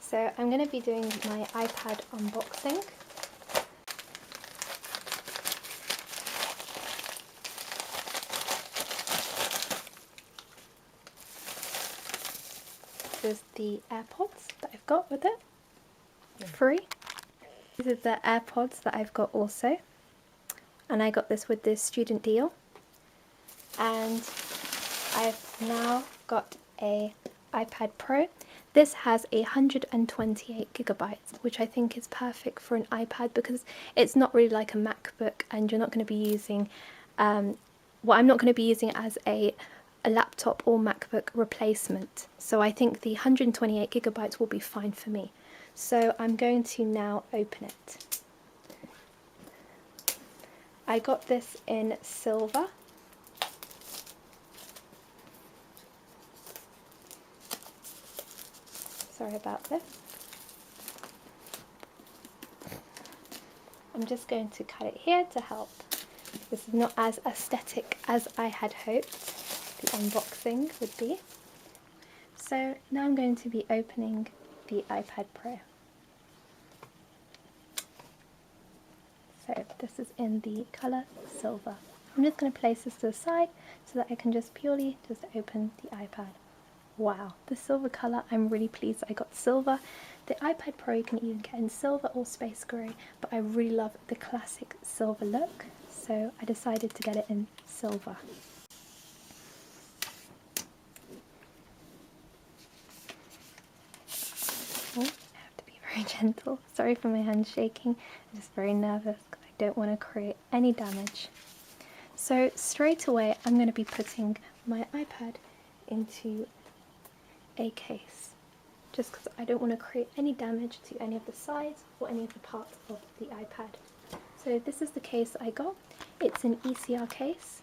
So I'm going to be doing my iPad unboxing. This is the AirPods that I've got with it, free. These are the AirPods that I've got also, and I got this with this student deal. And I've now got a iPad Pro. This has 128 gigabytes, which I think is perfect for an iPad because it's not really like a MacBook, and you're not going to be using, I'm not going to be using it as a laptop or MacBook replacement. So I think the 128 gigabytes will be fine for me. So I'm going to now open it. I got this in silver. Sorry about this. I'm just going to cut it here to help. This is not as aesthetic as I had hoped the unboxing would be. So now I'm going to be opening the iPad Pro. So this is in the colour silver. I'm just going to place this to the side so that I can just purely open the iPad. Wow, the silver colour, I'm really pleased I got silver. The iPad Pro you can either get in silver or space grey, but I really love the classic silver look, so I decided to get it in silver. Oh, I have to be very gentle. Sorry for my hand shaking, I'm just very nervous because I don't want to create any damage. So straight away I'm going to be putting my iPad into a case, just because I don't want to create any damage to any of the sides or any of the parts of the iPad. So this is the case I got. It's an ECR case.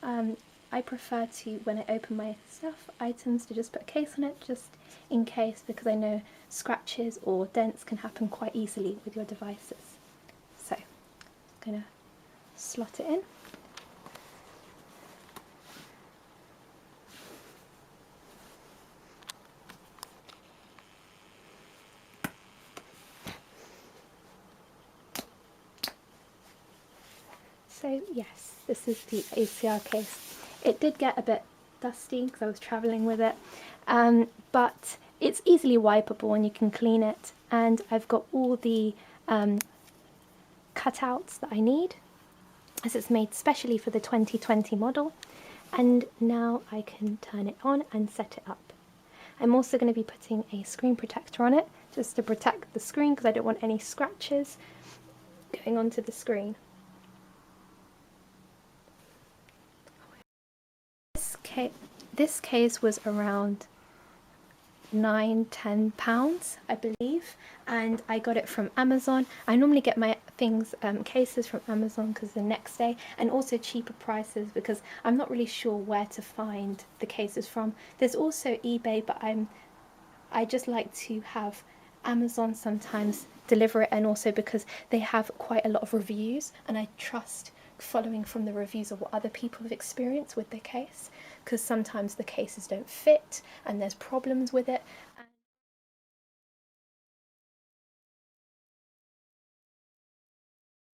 I prefer to, when I open my stuff items, to just put a case on it, just in case, because I know scratches or dents can happen quite easily with your devices. So I'm going to slot it in. So yes, this is the ECR case. It did get a bit dusty because I was travelling with it, but it's easily wipeable and you can clean it. And I've got all the cutouts that I need, as it's made specially for the 2020 model. And now I can turn it on and set it up. I'm also going to be putting a screen protector on it, just to protect the screen because I don't want any scratches going onto the screen. This case was around £9–10 I believe, and I got it from Amazon. I normally get my things, cases from Amazon because the next day, and also cheaper prices because I'm not really sure where to find the cases from. There's also eBay, but I just like to have Amazon sometimes deliver it, and also because they have quite a lot of reviews and I trust following from the reviews of what other people have experienced with their case, because sometimes the cases don't fit and there's problems with it,